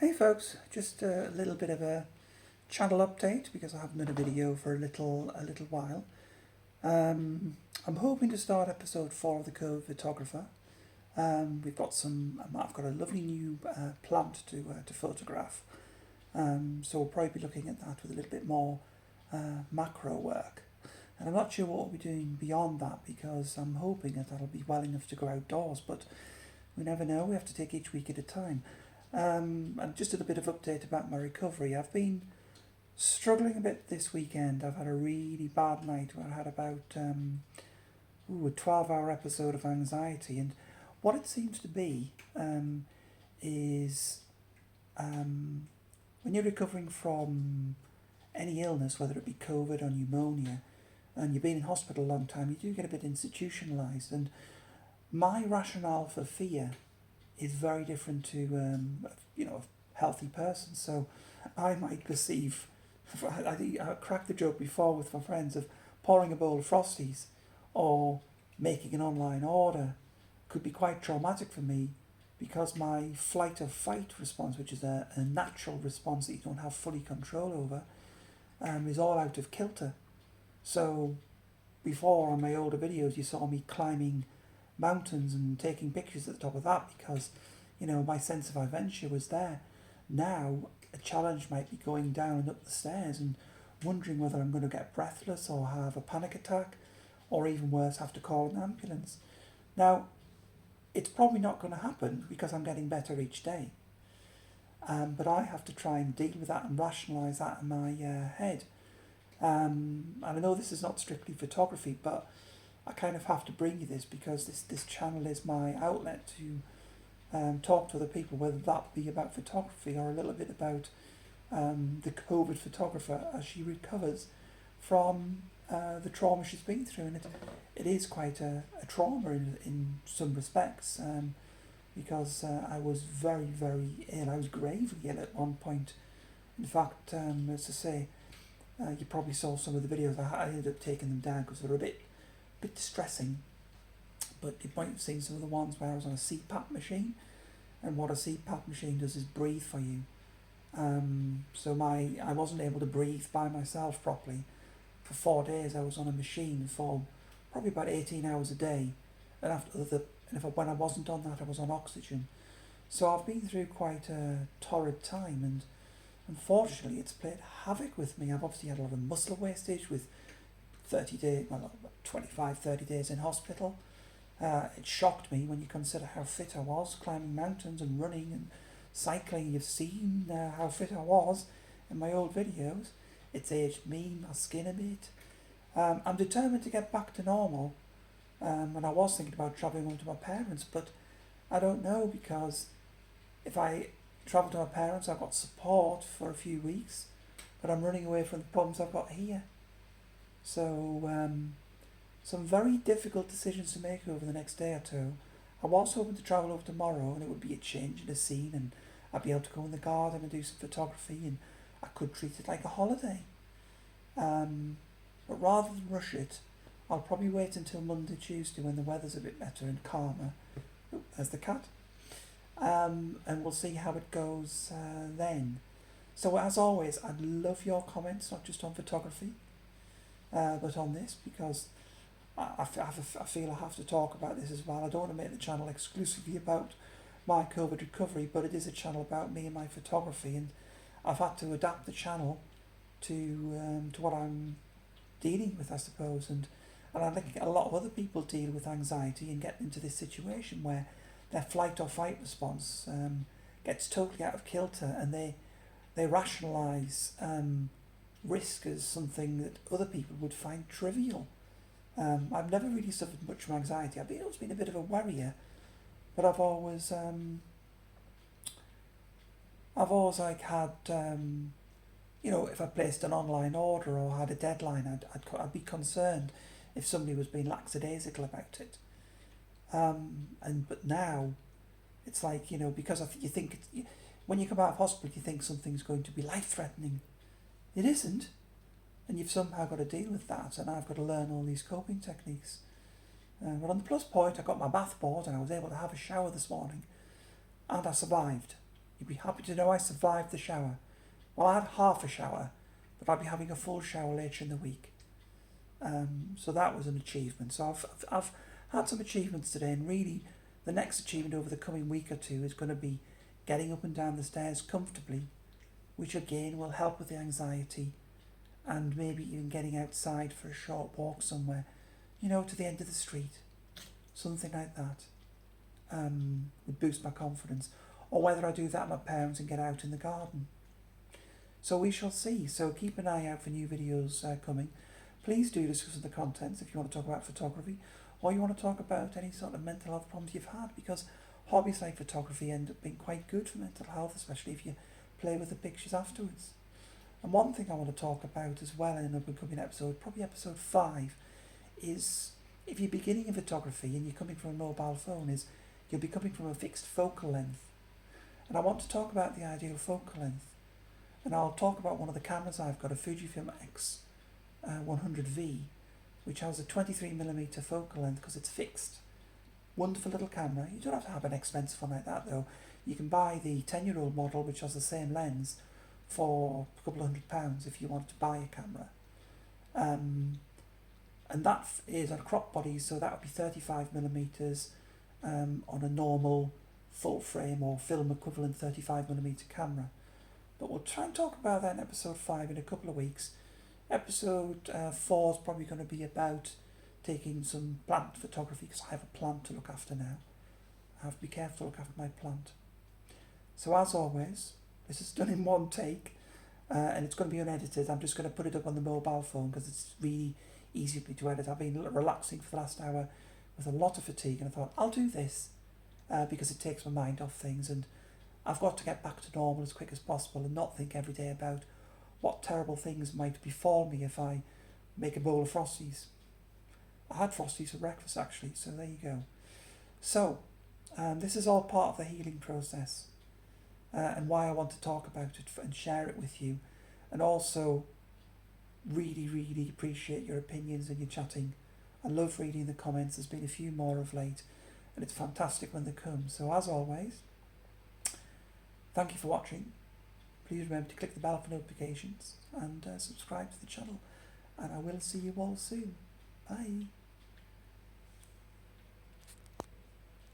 Hey folks, just a little bit of a channel update because I haven't done a video for a little while. I'm hoping to start episode 4 of the Cove Photographer. I've got a lovely new plant to photograph. So we'll probably be looking at that with a little bit more macro work. And I'm not sure what we'll be doing beyond that because I'm hoping that that'll be well enough to go outdoors, but we never know. We have to take each week at a time. And just a little bit of update about my recovery. I've been struggling a bit this weekend. I've had a really bad night where I had about a 12-hour episode of anxiety. And what it seems to be is when you're recovering from any illness, whether it be COVID or pneumonia, and you've been in hospital a long time, you do get a bit institutionalised. And my rationale for fear is very different to a healthy person. So I might perceive, I cracked the joke before with my friends of pouring a bowl of Frosties or making an online order could be quite traumatic for me because my flight or fight response, which is a natural response that you don't have fully control over, is all out of kilter. So before on my older videos you saw me climbing mountains and taking pictures at the top of that because my sense of adventure was there. Now a challenge might be going down and up the stairs and wondering whether I'm going to get breathless or have a panic attack or even worse have to call an ambulance. Now it's probably not going to happen because I'm getting better each day, but I have to try and deal with that and rationalise that in my head. And I know this is not strictly photography, but I kind of have to bring you this because this channel is my outlet to talk to other people, whether that be about photography or a little bit about the COVID photographer as she recovers from the trauma she's been through. And it is quite a trauma in some respects because I was very, very ill. I was gravely ill at one point. In fact, as I say, you probably saw some of the videos. I ended up taking them down because they were a bit distressing, but you might have seen some of the ones where I was on a CPAP machine, and what a CPAP machine does is breathe for you. So I wasn't able to breathe by myself properly. For 4 days I was on a machine for probably about 18 hours a day, and when I wasn't on that I was on oxygen. So I've been through quite a torrid time, and unfortunately it's played havoc with me. I've obviously had a lot of muscle wastage with 25, 30 days in hospital. It shocked me when you consider how fit I was, climbing mountains and running and cycling. You've seen how fit I was in my old videos. It's aged me, my skin a bit. I'm determined to get back to normal, and I was thinking about travelling home to my parents, but I don't know, because if I travel to my parents I've got support for a few weeks, but I'm running away from the problems I've got here. So some very difficult decisions to make over the next day or two. I was hoping to travel over tomorrow and it would be a change in the scene and I'd be able to go in the garden and do some photography and I could treat it like a holiday. But rather than rush it, I'll probably wait until Monday, Tuesday when the weather's a bit better and calmer. Oh, there's the cat. And we'll see how it goes then. So as always, I'd love your comments, not just on photography, but on this, because I feel I have to talk about this as well. I don't want to make the channel exclusively about my COVID recovery, but it is a channel about me and my photography, and I've had to adapt the channel to what I'm dealing with, I suppose. And I think a lot of other people deal with anxiety and get into this situation where their flight or fight response gets totally out of kilter, and they rationalise risk as something that other people would find trivial. I've never really suffered much from anxiety. I've always been a bit of a worrier, but I've always like had if I placed an online order or had a deadline, I'd be concerned if somebody was being lackadaisical about it. But now it's like, because you think when you come out of hospital you think something's going to be life-threatening. It isn't, and you've somehow got to deal with that, and I've got to learn all these coping techniques. But on the plus point, I got my bath board and I was able to have a shower this morning, and I survived. You'd be happy to know I survived the shower. Well, I had half a shower, but I'll be having a full shower later in the week. So that was an achievement. So I've had some achievements today, and really the next achievement over the coming week or two is going to be getting up and down the stairs comfortably, which again will help with the anxiety, and maybe even getting outside for a short walk somewhere, to the end of the street, something like that, would boost my confidence. Or whether I do that at my parents and get out in the garden. So we shall see. So keep an eye out for new videos coming. Please do discuss the contents if you want to talk about photography, or you want to talk about any sort of mental health problems you've had, because hobbies like photography end up being quite good for mental health, especially if you play with the pictures afterwards. And one thing I want to talk about as well in an up-and-coming episode, probably episode 5, is if you're beginning in photography and you're coming from a mobile phone, is you'll be coming from a fixed focal length. And I want to talk about the ideal focal length. And I'll talk about one of the cameras I've got, a Fujifilm X 100V, which has a 23mm focal length because it's fixed. Wonderful little camera. You don't have to have an expensive one like that though. You can buy the 10-year-old model which has the same lens for a couple of £100 if you want to buy a camera. And that is on a crop body, so that would be 35mm on a normal full frame or film equivalent 35mm camera. But we'll try and talk about that in episode 5 in a couple of weeks. Episode 4 is probably going to be about taking some plant photography, because I have a plant to look after now. I have to be careful to look after my plant. So as always, this is done in one take, and it's going to be unedited. I'm just going to put it up on the mobile phone because it's really easy for me to edit. I've been relaxing for the last hour with a lot of fatigue, and I thought I'll do this because it takes my mind off things, and I've got to get back to normal as quick as possible and not think every day about what terrible things might befall me if I make a bowl of Frosties. I had Frosties for breakfast actually, so there you go. So, this is all part of the healing process, and why I want to talk about it and share it with you, and also really, really appreciate your opinions and your chatting. I love reading the comments. There's been a few more of late, and it's fantastic when they come. So as always, thank you for watching. Please remember to click the bell for notifications and subscribe to the channel, and I will see you all soon. Bye.